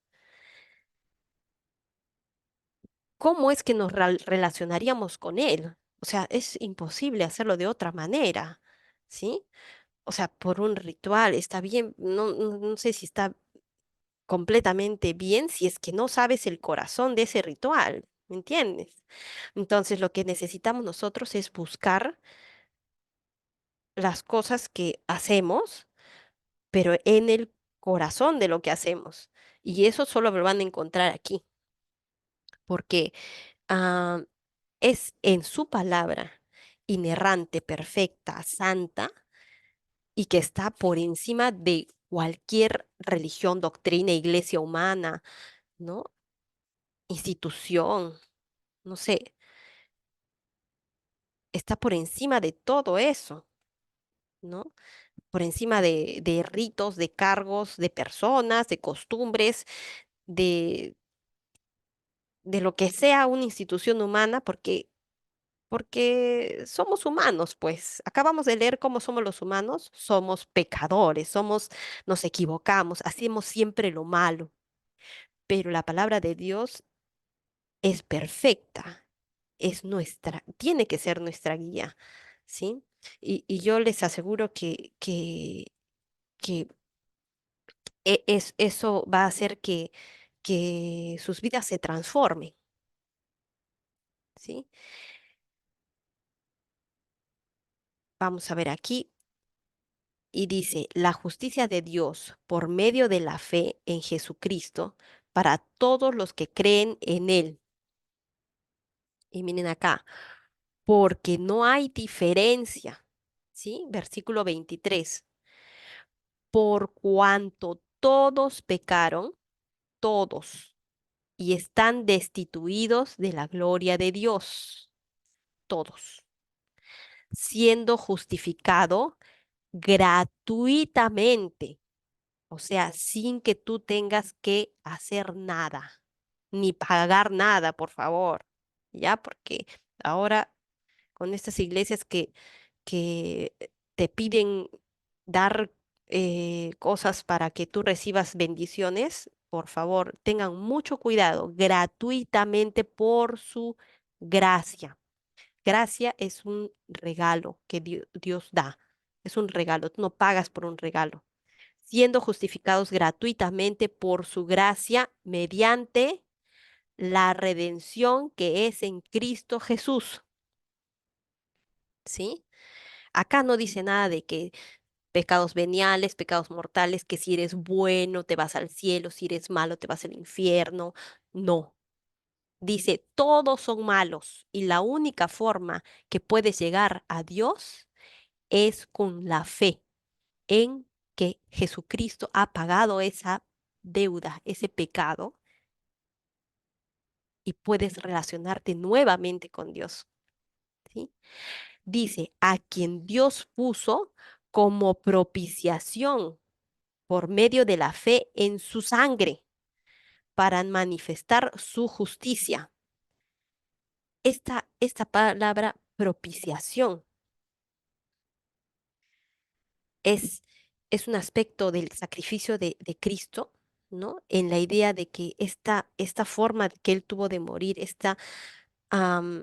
[SPEAKER 1] ¿cómo es que nos relacionaríamos con Él? O sea, es imposible hacerlo de otra manera, ¿sí? O sea, por un ritual, está bien, no sé si está completamente bien si es que no sabes el corazón de ese ritual, ¿me entiendes? Entonces, lo que necesitamos nosotros es buscar las cosas que hacemos, pero en el corazón de lo que hacemos. Y eso solo lo van a encontrar aquí, porque ah, es en su palabra inerrante, perfecta, santa, y que está por encima de cualquier religión, doctrina, iglesia humana, ¿no? Institución, no sé, está por encima de todo eso, ¿no? Por encima de ritos, de cargos, de personas, de costumbres, de, de lo que sea una institución humana, porque somos humanos, pues. Acabamos de leer cómo somos los humanos, somos pecadores, nos equivocamos, hacemos siempre lo malo, pero la palabra de Dios es perfecta, es nuestra, tiene que ser nuestra guía, ¿sí? Y yo les aseguro que eso va a hacer que sus vidas se transformen, ¿sí? Vamos a ver aquí, y dice, la justicia de Dios por medio de la fe en Jesucristo para todos los que creen en Él. Y miren acá, porque no hay diferencia, ¿sí? Versículo 23. Por cuanto todos pecaron, todos, y están destituidos de la gloria de Dios, todos, siendo justificado gratuitamente, o sea, sin que tú tengas que hacer nada, ni pagar nada, por favor, ¿ya? Porque ahora con estas iglesias que te piden dar cosas para que tú recibas bendiciones, por favor, tengan mucho cuidado, gratuitamente por su gracia. Gracia es un regalo que Dios da, es un regalo, tú no pagas por un regalo, siendo justificados gratuitamente por su gracia mediante la redención que es en Cristo Jesús, ¿sí? Acá no dice nada de que pecados veniales, pecados mortales, que si eres bueno te vas al cielo, si eres malo te vas al infierno. No. Dice, todos son malos y la única forma que puedes llegar a Dios es con la fe en que Jesucristo ha pagado esa deuda, ese pecado, y puedes relacionarte nuevamente con Dios, ¿sí? Dice, a quien Dios puso como propiciación por medio de la fe en su sangre para manifestar su justicia. Esta palabra propiciación es, es un aspecto del sacrificio de Cristo, ¿no? En la idea de que esta forma que Él tuvo de morir, am,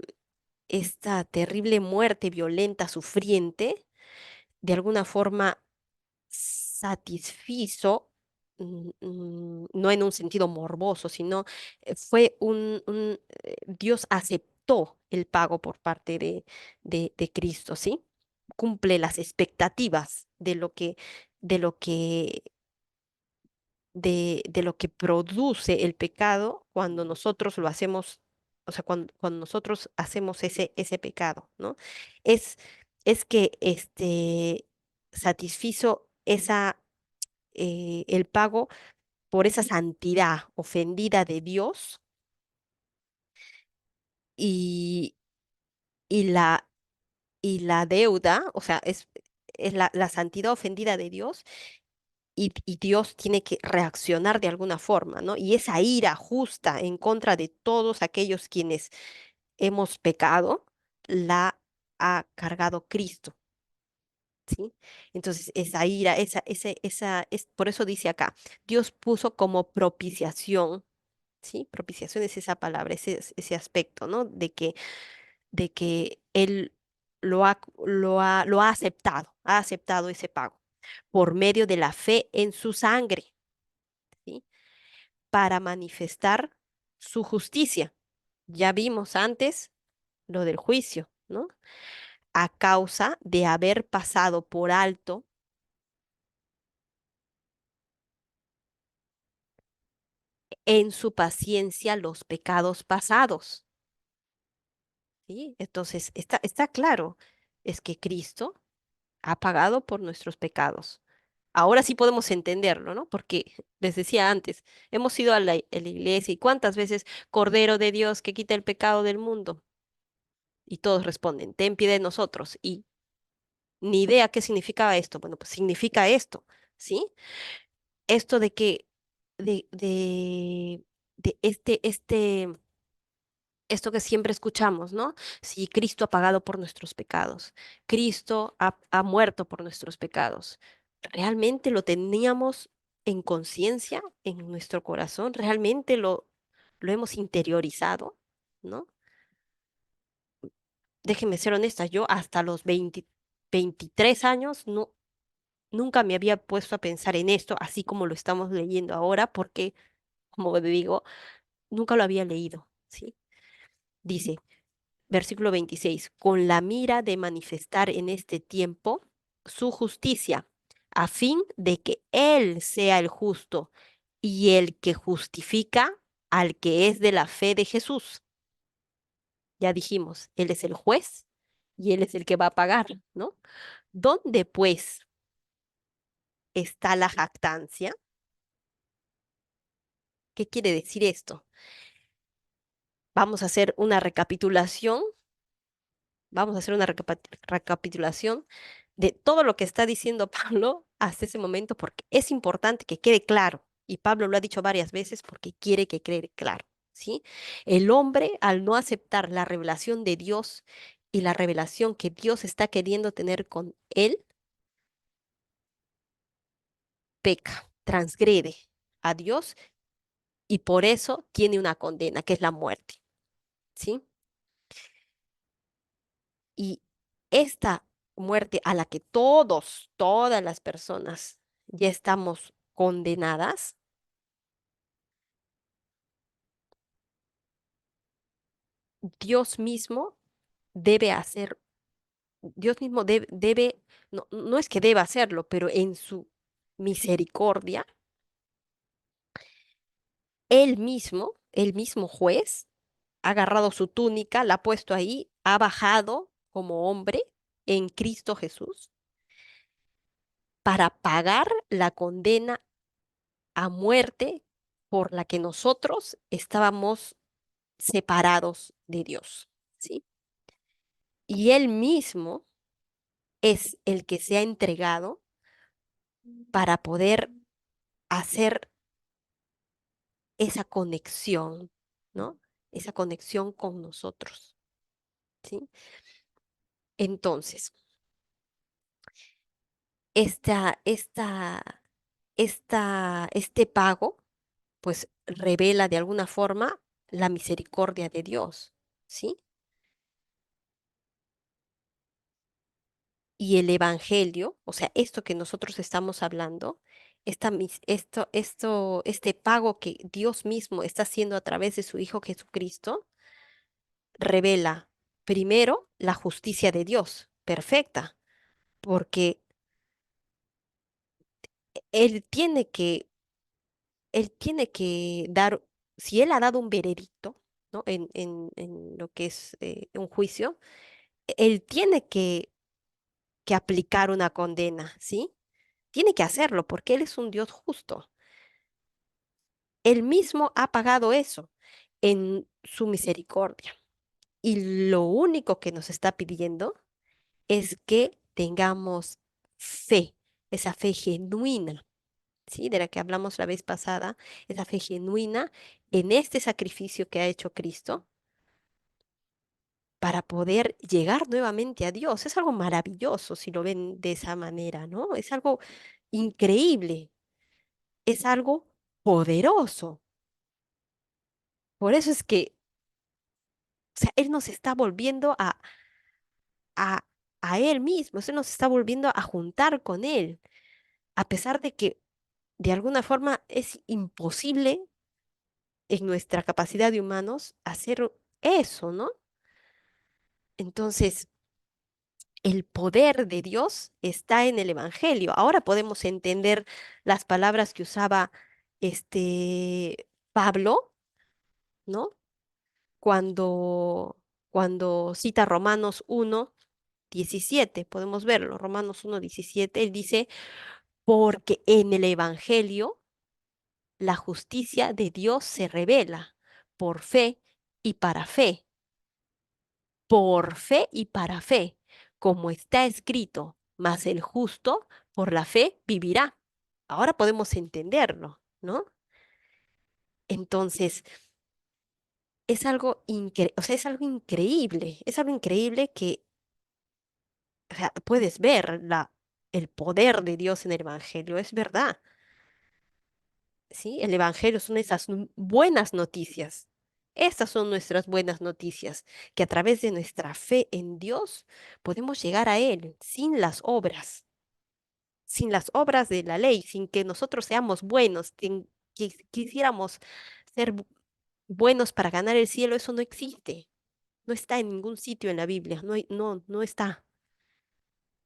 [SPEAKER 1] esta terrible muerte violenta, sufriente, de alguna forma satisfizo, no en un sentido morboso, sino fue Dios aceptó el pago por parte de Cristo, ¿sí? Cumple las expectativas de lo que, de lo que produce el pecado cuando nosotros lo hacemos, o sea, cuando nosotros hacemos ese pecado, ¿no? Es, es que satisfizo el pago por esa santidad ofendida de Dios y, y la, y la deuda, o sea, es la santidad ofendida de Dios y Dios tiene que reaccionar de alguna forma, ¿no? Y esa ira justa en contra de todos aquellos quienes hemos pecado, la ha cargado Cristo. ¿Sí? Entonces, esa ira, por eso dice acá, Dios puso como propiciación. ¿Sí? Propiciación es esa palabra, ese aspecto, ¿no? De que Él lo ha aceptado ese pago por medio de la fe en su sangre, ¿sí? Para manifestar su justicia. Ya vimos antes lo del juicio, ¿no? A causa de haber pasado por alto en su paciencia los pecados pasados, ¿sí? Entonces, está claro, es que Cristo ha pagado por nuestros pecados. Ahora sí podemos entenderlo, ¿no? Porque les decía antes, hemos ido a a la iglesia y cuántas veces, Cordero de Dios que quita el pecado del mundo. Y todos responden, ten piedad de nosotros. Y ni idea qué significaba esto. Bueno, pues significa esto, ¿sí? Esto de que, de esto que siempre escuchamos, ¿no? Si Cristo ha pagado por nuestros pecados, Cristo ha muerto por nuestros pecados. ¿Realmente lo teníamos en conciencia, en nuestro corazón? ¿Realmente lo hemos interiorizado? ¿No? Déjenme ser honesta, yo hasta los 23 años nunca me había puesto a pensar en esto, así como lo estamos leyendo ahora, porque, como digo, nunca lo había leído, ¿sí? Dice, versículo 26, con la mira de manifestar en este tiempo su justicia, a fin de que Él sea el justo y el que justifica al que es de la fe de Jesús. Ya dijimos, Él es el juez y Él es el que va a pagar, ¿no? ¿Dónde pues está la jactancia? ¿Qué quiere decir esto? Vamos a hacer una recapitulación, vamos a hacer una recapitulación de todo lo que está diciendo Pablo hasta ese momento, porque es importante que quede claro, y Pablo lo ha dicho varias veces porque quiere que quede claro, ¿sí? El hombre, al no aceptar la revelación de Dios y la revelación que Dios está queriendo tener con él, peca, transgrede a Dios y por eso tiene una condena, que es la muerte, ¿sí? Y esta muerte a la que todos, todas las personas ya estamos condenadas, Dios mismo debe hacer, Dios mismo debe, no, no es que deba hacerlo, pero en su misericordia, el mismo juez, ha agarrado su túnica, la ha puesto ahí, ha bajado como hombre en Cristo Jesús para pagar la condena a muerte por la que nosotros estábamos separados de Dios, ¿sí? Y Él mismo es el que se ha entregado para poder hacer esa conexión, ¿no? Esa conexión con nosotros, ¿sí? Entonces, esta, esta, este pago, pues revela de alguna forma la misericordia de Dios, ¿sí? Y el evangelio, o sea, esto que nosotros estamos hablando, este pago que Dios mismo está haciendo a través de su Hijo Jesucristo, revela primero la justicia de Dios, perfecta, porque Él tiene que, Él tiene que dar, si Él ha dado un veredicto, ¿no? En lo que es un juicio, Él tiene que aplicar una condena, ¿sí? Tiene que hacerlo porque Él es un Dios justo. Él mismo ha pagado eso en su misericordia. Y lo único que nos está pidiendo es que tengamos fe, esa fe genuina, ¿sí? De la que hablamos la vez pasada, esa fe genuina en este sacrificio que ha hecho Cristo para poder llegar nuevamente a Dios. Es algo maravilloso si lo ven de esa manera, ¿no? Es algo increíble, es algo poderoso. Por eso es que, o sea, Él nos está volviendo a, a Él mismo, Él nos está volviendo a juntar con Él, a pesar de que de alguna forma es imposible en nuestra capacidad de humanos hacer eso, ¿no? Entonces, el poder de Dios está en el Evangelio. Ahora podemos entender las palabras que usaba Pablo, ¿no? Cuando cita Romanos 1:17, podemos verlo, Romanos 1:17, él dice, porque en el Evangelio la justicia de Dios se revela por fe y para fe, por fe y para fe, como está escrito, mas el justo por la fe vivirá. Ahora podemos entenderlo, ¿no? Entonces, o sea, es algo increíble que, o sea, puedes ver el poder de Dios en el Evangelio, es verdad. ¿Sí? El Evangelio son esas buenas noticias. Estas son nuestras buenas noticias, que a través de nuestra fe en Dios podemos llegar a Él sin las obras de la ley, sin que nosotros seamos buenos, sin que quisiéramos ser buenos para ganar el cielo, eso no existe. No está en ningún sitio en la Biblia, no está.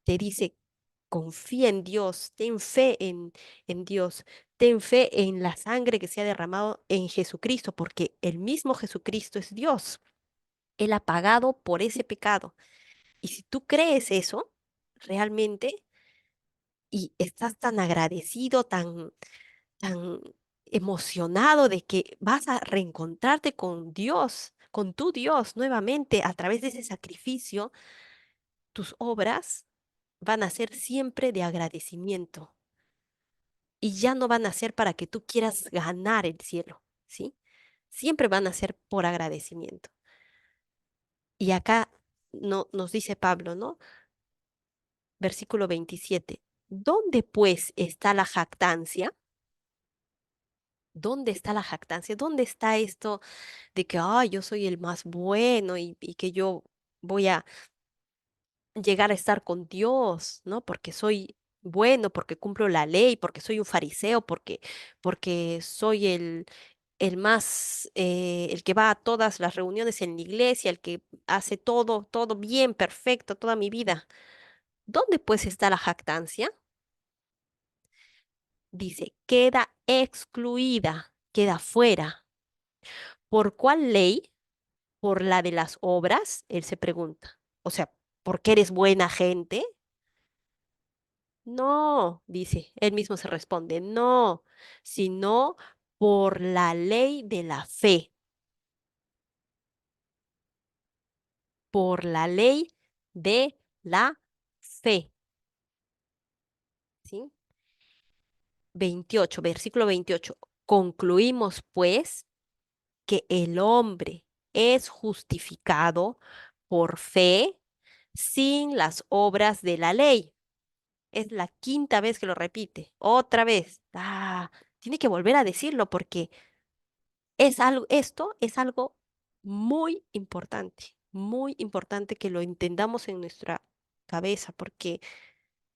[SPEAKER 1] Te dice, confía en Dios, ten fe en Dios, ten fe en la sangre que se ha derramado en Jesucristo, porque el mismo Jesucristo es Dios. Él ha pagado por ese pecado. Y si tú crees eso, realmente y estás tan agradecido, tan emocionado de que vas a reencontrarte con Dios, con tu Dios nuevamente a través de ese sacrificio, tus obras van a ser siempre de agradecimiento y ya no van a ser para que tú quieras ganar el cielo, ¿sí? Siempre van a ser por agradecimiento. Y acá no, nos dice Pablo, ¿no? Versículo 27. ¿Dónde pues está la jactancia? ¿Dónde está la jactancia? ¿Dónde está esto de que, ay, yo soy el más bueno y que yo voy a llegar a estar con Dios, ¿no? Porque soy bueno, porque cumplo la ley, porque soy un fariseo, porque soy el más, el que va a todas las reuniones en la iglesia, el que hace todo, todo bien, perfecto, toda mi vida. ¿Dónde pues está la jactancia? Dice, queda excluida, queda fuera. ¿Por cuál ley? ¿Por la de las obras? Él se pregunta. O sea, ¿por qué eres buena gente? No, dice, él mismo se responde, no, sino por la ley de la fe, por la ley de la fe. ¿Sí? 28, versículo 28. Concluimos pues que el hombre es justificado por fe sin las obras de la ley. Es la quinta vez que lo repite. Otra vez. Ah, tiene que volver a decirlo porque es algo, esto es algo muy importante que lo entendamos en nuestra cabeza, porque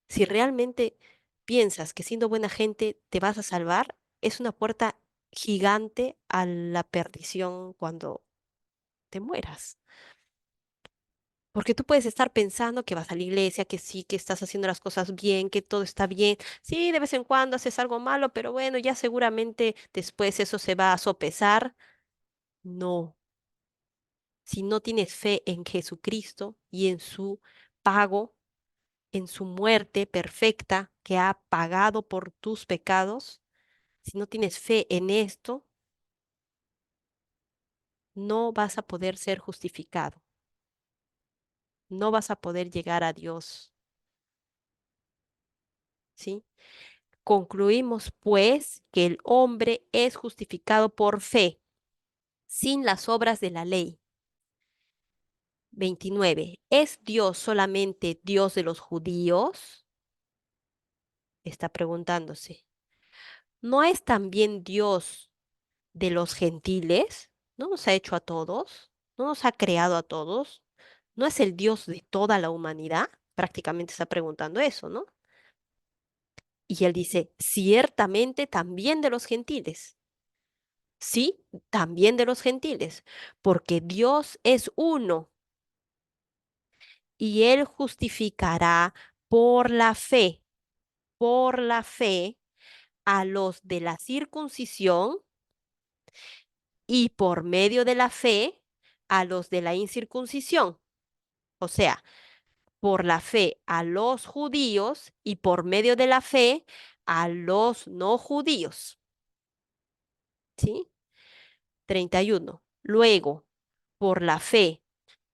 [SPEAKER 1] si realmente piensas que siendo buena gente te vas a salvar, es una puerta gigante a la perdición cuando te mueras. Porque tú puedes estar pensando que vas a la iglesia, que sí, que estás haciendo las cosas bien, que todo está bien. Sí, de vez en cuando haces algo malo, pero bueno, ya seguramente después eso se va a sopesar. No, si no tienes fe en Jesucristo y en su pago, en su muerte perfecta que ha pagado por tus pecados, si no tienes fe en esto, no vas a poder ser justificado, no vas a poder llegar a Dios, ¿sí? Concluimos, pues, que el hombre es justificado por fe, sin las obras de la ley. 29. ¿Es Dios solamente Dios de los judíos? Está preguntándose. ¿No es también Dios de los gentiles? ¿No nos ha hecho a todos? ¿No nos ha creado a todos? ¿No es el Dios de toda la humanidad? Prácticamente está preguntando eso, ¿no? Y él dice, ciertamente también de los gentiles. Sí, también de los gentiles, porque Dios es uno y él justificará por por la fe a los de la circuncisión y por medio de la fe a los de la incircuncisión. O sea, por la fe a los judíos y por medio de la fe a los no judíos. ¿Sí? 31. Luego, por la fe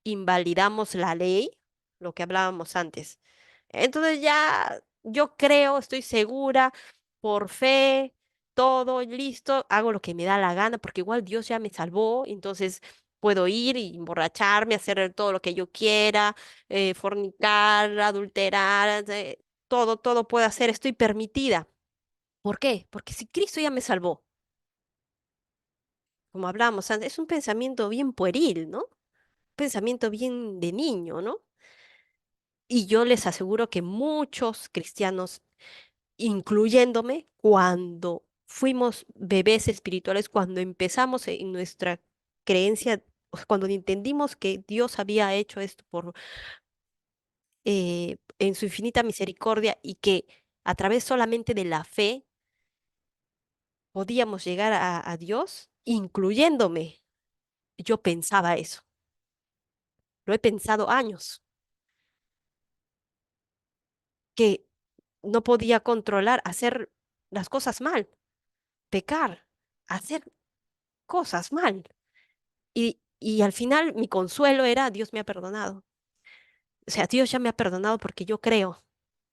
[SPEAKER 1] invalidamos la ley, lo que hablábamos antes. Entonces ya yo creo, estoy segura, por fe, todo listo, hago lo que me da la gana, porque igual Dios ya me salvó, entonces puedo ir y emborracharme, hacer todo lo que yo quiera, fornicar, adulterar, todo, todo puedo hacer, estoy permitida. ¿Por qué? Porque si Cristo ya me salvó, como hablábamos antes, es un pensamiento bien pueril, ¿no? Pensamiento bien de niño, ¿no? Y yo les aseguro que muchos cristianos, incluyéndome, cuando fuimos bebés espirituales, cuando empezamos en nuestra creencia, o sea, cuando entendimos que Dios había hecho esto en su infinita misericordia y que a través solamente de la fe podíamos llegar a Dios, incluyéndome, yo pensaba eso. Lo he pensado años. que no podía controlar, hacer las cosas mal, pecar, hacer cosas mal. Y al final mi consuelo era, Dios me ha perdonado. O sea, Dios ya me ha perdonado porque yo creo.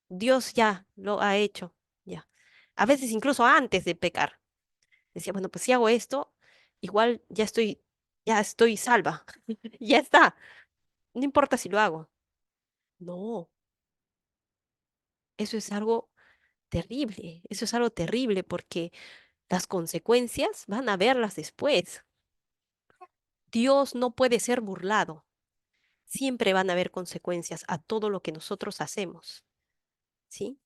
[SPEAKER 1] Dios ya lo ha hecho. Ya. A veces incluso antes de pecar. Decía, bueno, pues si hago esto, igual ya estoy salva. Ya está. No importa si lo hago. No, eso es algo terrible. Eso es algo terrible porque las consecuencias van a verlas después. Dios no puede ser burlado. Siempre van a haber consecuencias a todo lo que nosotros hacemos, ¿sí?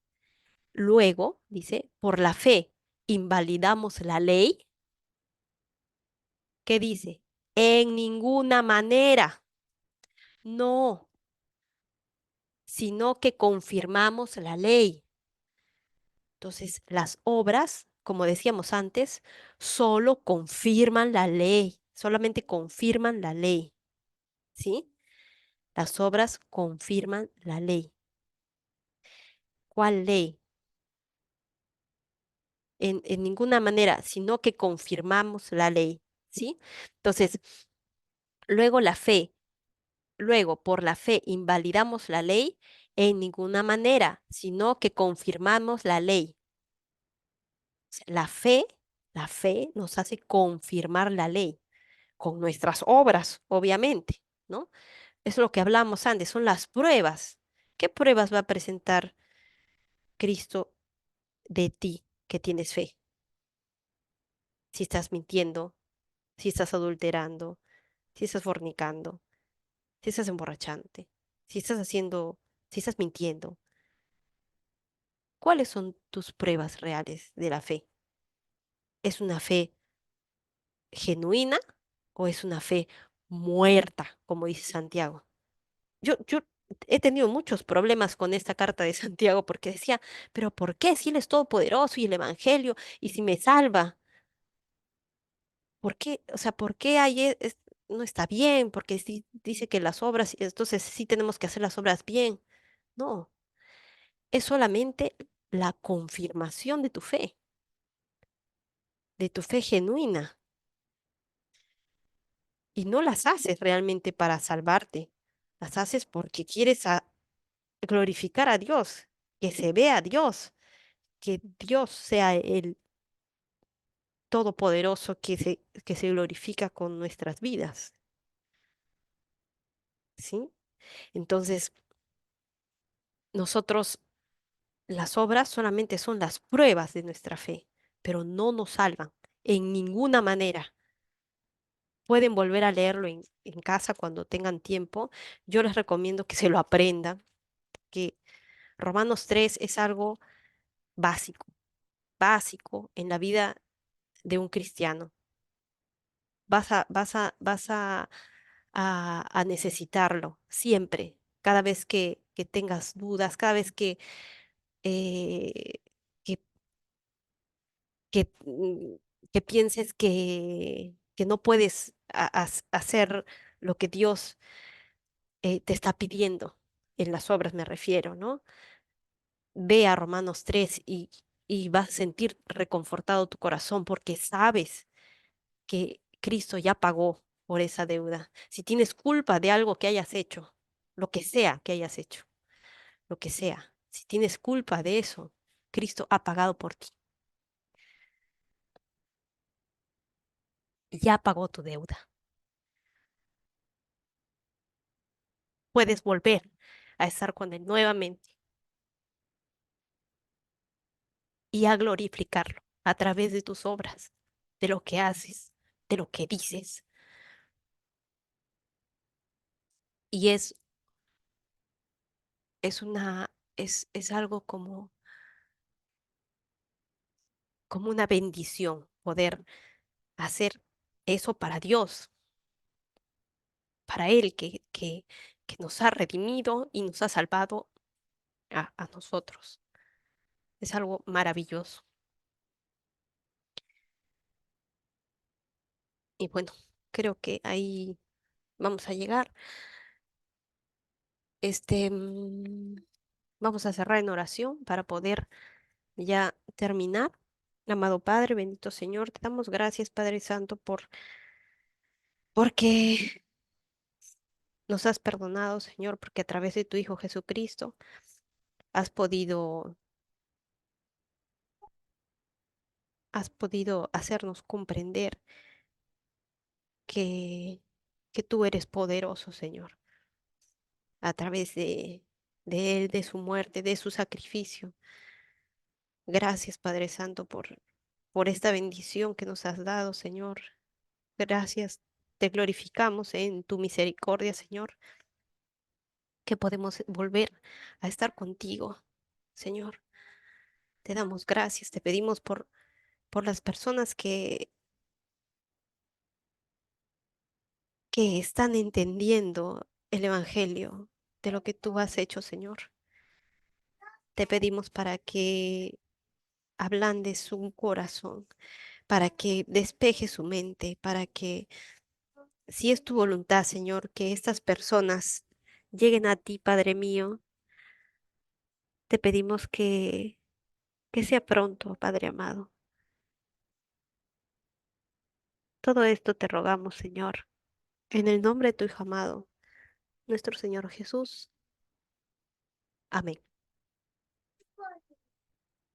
[SPEAKER 1] Luego, dice, por la fe invalidamos la ley. ¿Qué dice? En ninguna manera, no, sino que confirmamos la ley. Entonces, las obras, como decíamos antes, solo confirman la ley, solamente confirman la ley, ¿sí? Las obras confirman la ley. ¿Cuál ley? En ninguna manera, sino que confirmamos la ley, ¿sí? Entonces, luego la fe, luego por la fe invalidamos la ley en ninguna manera, sino que confirmamos la ley. O sea, la fe nos hace confirmar la ley con nuestras obras, obviamente, ¿no? Es lo que hablamos antes, son las pruebas. ¿Qué pruebas va a presentar Cristo de ti que tienes fe? Si estás mintiendo, si estás adulterando, si estás fornicando, si estás emborrachante, si estás haciendo, si estás mintiendo. ¿Cuáles son tus pruebas reales de la fe? ¿Es una fe genuina o es una fe muerta, como dice Santiago? Yo he tenido muchos problemas con esta carta de Santiago porque decía, pero ¿por qué si Él es todopoderoso y el Evangelio y si me salva? ¿Por qué? O sea, ¿por qué no está bien? Porque dice que las obras, entonces sí tenemos que hacer las obras bien. No, es solamente la confirmación de tu fe genuina. Y no las haces realmente para salvarte, las haces porque quieres glorificar a Dios, que se vea a Dios, que Dios sea el todopoderoso que se glorifica con nuestras vidas, ¿sí? Entonces, nosotros, las obras solamente son las pruebas de nuestra fe, pero no nos salvan en ninguna manera. Pueden volver a leerlo en casa cuando tengan tiempo. Yo les recomiendo que se lo aprendan, que Romanos 3 es algo básico, básico en la vida de un cristiano. Vas a necesitarlo siempre, cada vez que tengas dudas, cada vez eh, que, que que pienses que no puedes hacer lo que Dios te está pidiendo, en las obras me refiero, ¿no? Ve a Romanos 3 y vas a sentir reconfortado tu corazón porque sabes que Cristo ya pagó por esa deuda. Si tienes culpa de algo que hayas hecho, lo que sea que hayas hecho, lo que sea, si tienes culpa de eso, Cristo ha pagado por ti. Ya pagó tu deuda. Puedes volver a estar con Él nuevamente y a glorificarlo a través de tus obras, de lo que haces, de lo que dices. Y es una, es algo como una bendición poder hacer eso para Dios, para Él que nos ha redimido y nos ha salvado a nosotros. Es algo maravilloso. Y bueno, creo que ahí vamos a llegar. Este, Vamos a cerrar en oración para poder ya terminar. Amado Padre, bendito Señor, te damos gracias, Padre Santo, porque nos has perdonado, Señor, porque a través de tu Hijo Jesucristo has podido, has podido hacernos comprender que, que tú eres poderoso, Señor, a través de Él, de su muerte, de su sacrificio. Gracias, Padre Santo, por esta bendición que nos has dado, Señor. Gracias, te glorificamos en tu misericordia, Señor, que podemos volver a estar contigo, Señor. Te damos gracias, te pedimos por las personas que están entendiendo el Evangelio de lo que tú has hecho, Señor. Te pedimos para que ablande su corazón, para que despeje su mente, para que, si es tu voluntad, Señor, que estas personas lleguen a ti, Padre mío, te pedimos que sea pronto, Padre amado. Todo esto te rogamos, Señor, en el nombre de tu Hijo amado, nuestro Señor Jesús. Amén.